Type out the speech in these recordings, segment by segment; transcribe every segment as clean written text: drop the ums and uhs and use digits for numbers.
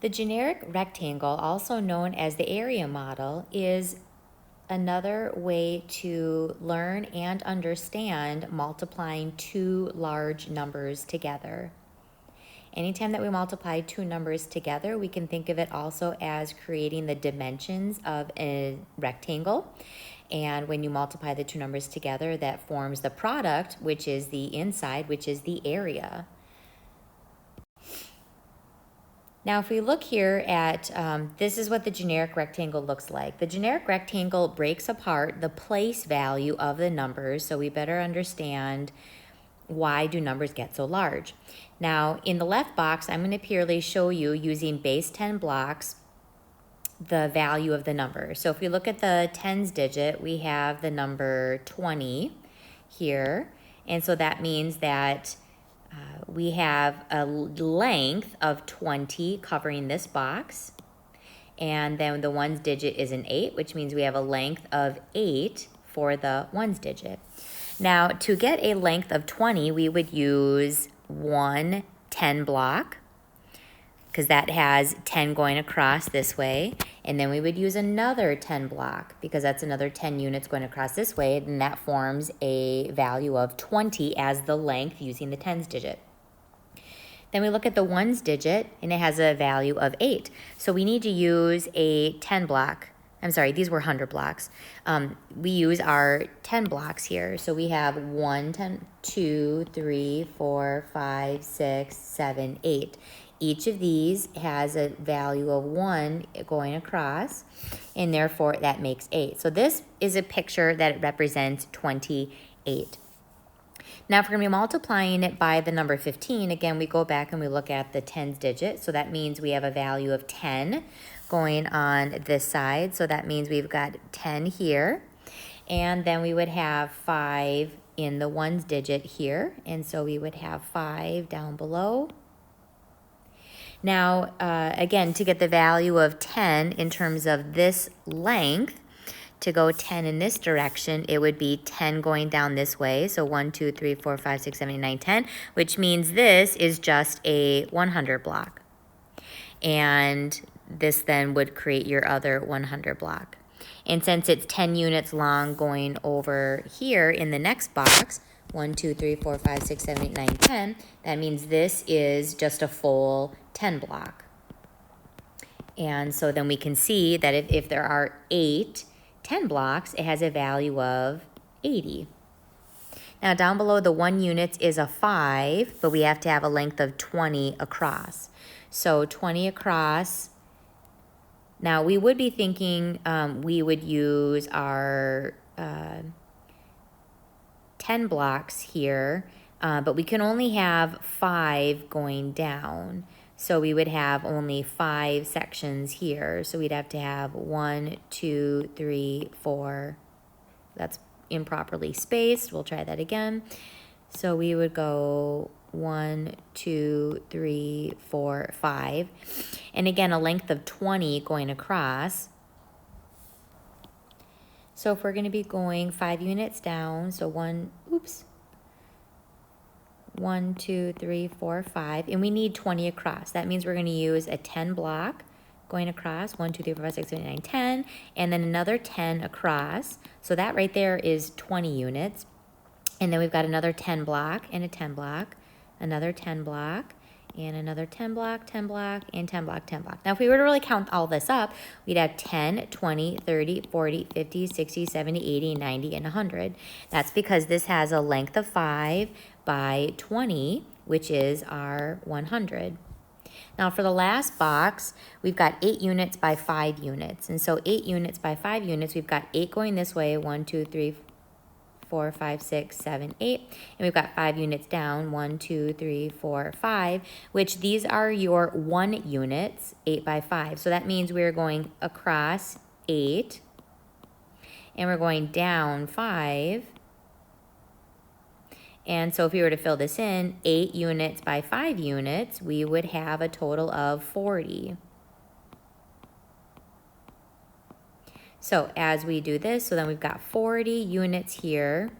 The generic rectangle, also known as the area model, is another way to learn and understand multiplying two large numbers together. Anytime that we multiply two numbers together, we can think of it also as creating the dimensions of a rectangle. And when you multiply the two numbers together, that forms the product, which is the inside, which is the area. Now, if we look here at, this is what the generic rectangle looks like. The generic rectangle breaks apart the place value of the numbers, so we better understand why do numbers get so large. Now, in the left box, I'm going to purely show you using base 10 blocks the value of the number. So if we look at the tens digit, we have the number 20 here. And so that means that we have a length of 20 covering this box. And then the ones digit is an 8, which means we have a length of 8 for the ones digit. Now, to get a length of 20, we would use one 10 block, because that has 10 going across this way. And then we would use another 10 block, because that's another 10 units going across this way, and that forms a value of 20 as the length using the tens digit. Then we look at the ones digit, and it has a value of 8. So we need to use a 10 block. I'm sorry, these were 100 blocks. We use our 10 blocks here. So we have 1, 10, 2, 3, 4, 5, 6, 7, 8. Each of these has a value of 1 going across, and therefore that makes 8. So this is a picture that represents 28. Now, if we're going to be multiplying it by the number 15, again, we go back and we look at the tens digit. So that means we have a value of 10 going on this side. So that means we've got 10 here. And then we would have 5 in the ones digit here. And so we would have 5 down below. Now, again, to get the value of 10 in terms of this length, to go 10 in this direction, it would be 10 going down this way. So 1, 2, 3, 4, 5, 6, 7, 8, 9, 10, which means this is just a 100 block. And this then would create your other 100 block. And since it's 10 units long going over here in the next box, 1, 2, 3, 4, 5, 6, 7, 8, 9, 10, that means this is just a full 10 block. And so then we can see that if there are 8 10 blocks, it has a value of 80. Now down below, the 1 units is a 5, but we have to have a length of 20 across. So 20 across. Now we would be thinking we would use our 10 blocks here, but we can only have 5 going down. So we would have only 5 sections here. So we'd have to have 1, 2, 3, 4. That's improperly spaced. We'll try that again. So we would go 1, 2, 3, 4, 5. And again, a length of 20 going across. So if we're going to be going 5 units down, so 1, 2, 3, 4, 5, and we need 20 across. That means we're going to use a 10 block going across, 1, 2, 3, 4, 5, 6, 7, 8, 9, 10, and then another 10 across. So that right there is 20 units. And then we've got another 10 block and a 10 block, another 10 block, and another 10 block, 10 block, and 10 block, 10 block. Now, if we were to really count all this up, we'd have 10, 20, 30, 40, 50, 60, 70, 80, 90, and 100. That's because this has a length of 5 by 20, which is our 100. Now, for the last box, we've got 8 units by 5 units. And so 8 units by 5 units, we've got 8 going this way, 1, 2, 3, 4, 5, 6, 7, 8. And we've got 5 units down, 1, 2, 3, 4, 5, which these are your 1 units, 8 by 5. So that means we're going across 8, and we're going down 5. And so if we were to fill this in, 8 units by 5 units, we would have a total of 40. So as we do this, so then we've got 40 units here.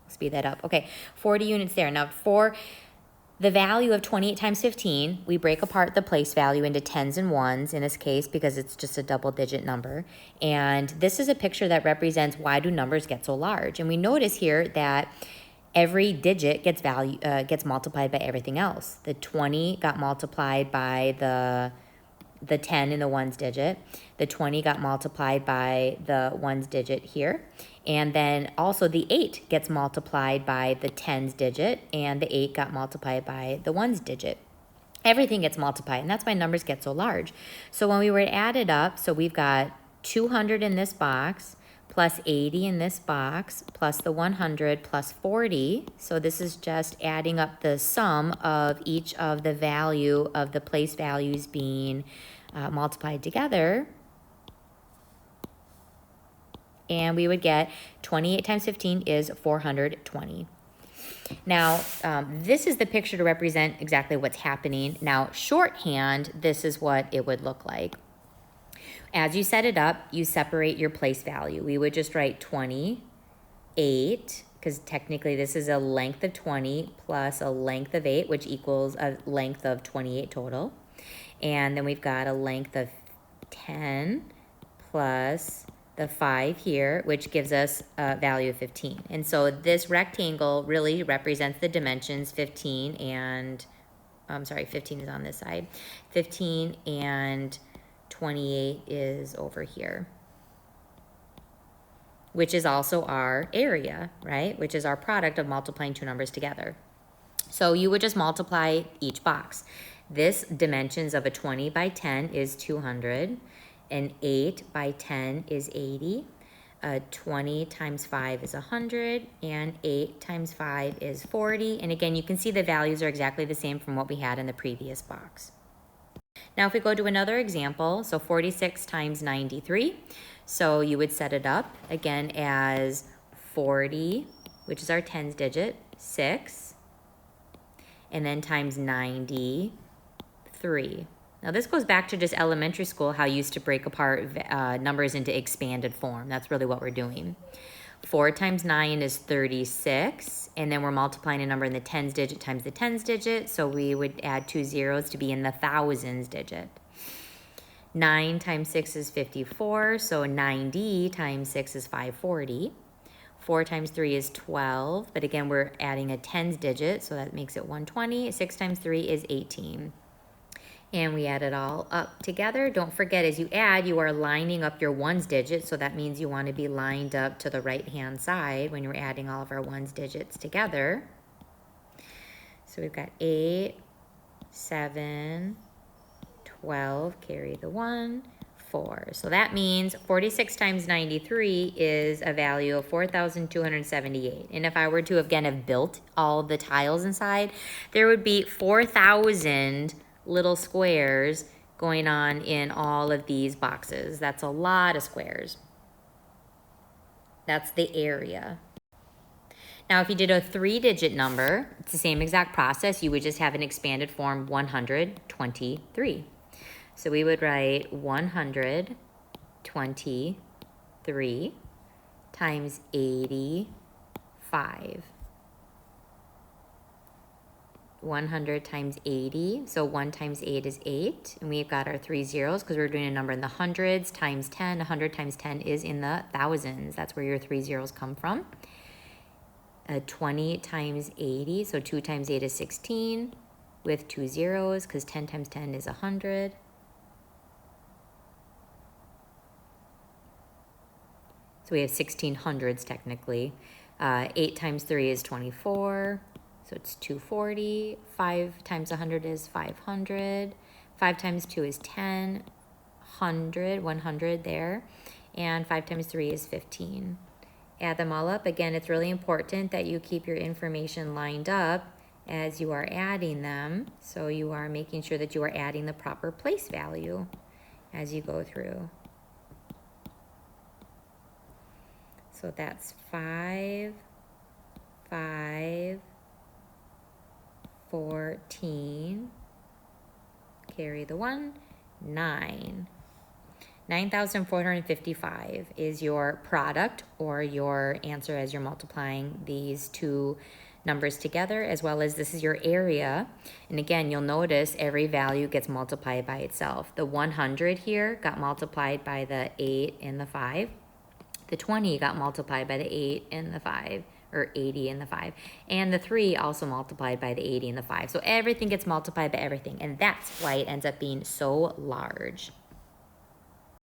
Speed that up. Okay, 40 units there. Now for the value of 28 times 15, we break apart the place value into tens and ones in this case because it's just a double-digit number. And this is a picture that represents why do numbers get so large. And we notice here that every digit gets multiplied by everything else. The 20 got multiplied by the 10 in the ones digit. The 20 got multiplied by the ones digit here. And then also the 8 gets multiplied by the tens digit, and the 8 got multiplied by the ones digit. Everything gets multiplied, and that's why numbers get so large. So when we were to add it up, so we've got 200 in this box, plus 80 in this box, plus the 100, plus 40. So this is just adding up the sum of each of the value of the place values being multiplied together. And we would get 28 times 15 is 420. Now, this is the picture to represent exactly what's happening. Now, shorthand, this is what it would look like. As you set it up, you separate your place value. We would just write 28, because technically this is a length of 20 plus a length of 8, which equals a length of 28 total. And then we've got a length of 10 plus the 5 here, which gives us a value of 15. And so this rectangle really represents the dimensions 15 and, 15 is on this side. 15 and 28 is over here, which is also our area, right? Which is our product of multiplying two numbers together. So you would just multiply each box. This dimensions of a 20 by 10 is 200. An 8 by 10 is 80. 20 times 5 is 100. And 8 times 5 is 40. And again, you can see the values are exactly the same from what we had in the previous box. Now if we go to another example, so 46 times 93. So you would set it up again as 40, which is our tens digit, 6, and then times 93. Now this goes back to just elementary school, how you used to break apart numbers into expanded form. That's really what we're doing. 4 times 9 is 36, and then we're multiplying a number in the tens digit times the tens digit, so we would add 2 zeros to be in the thousands digit. 9 times 6 is 54, so 90 times 6 is 540. 4 times 3 is 12, but again, we're adding a tens digit, so that makes it 120. 6 times 3 is 18. And we add it all up together. Don't forget, as you add, you are lining up your ones digit, so that means you want to be lined up to the right-hand side when you're adding all of our ones digits together. So we've got 8, 7, 12, carry the 1, 4. So that means 46 times 93 is a value of 4,278. And if I were to, again, have built all the tiles inside, there would be 4,000 little squares going on in all of these boxes. That's a lot of squares. That's the area. Now, if you did a 3-digit number, it's the same exact process. You would just have an expanded form 123. So we would write 123 times 85. 100 times 80, so 1 times 8 is 8, and we've got our 3 zeros because we're doing a number in the hundreds times 10. 100 times 10 is in the thousands. That's where your 3 zeros come from. 20 times 80, so 2 times 8 is 16 with 2 zeros because 10 times 10 is 100. So we have 16 hundreds technically. 8 times 3 is 24. So it's 240. 5 times 100 is 500. 5 times 2 is 10. 100 there. And 5 times 3 is 15. Add them all up. Again, it's really important that you keep your information lined up as you are adding them. So you are making sure that you are adding the proper place value as you go through. So that's 5, 5, 14, carry the 1, 9. 9,455 is your product or your answer as you're multiplying these two numbers together, as well as this is your area. And again, you'll notice every value gets multiplied by itself. The 100 here got multiplied by the 8 and the 5. The 20 got multiplied by the 8 and the 5, or 80 and the 5. And the 3 also multiplied by the 80 and the 5. So everything gets multiplied by everything, and that's why it ends up being so large.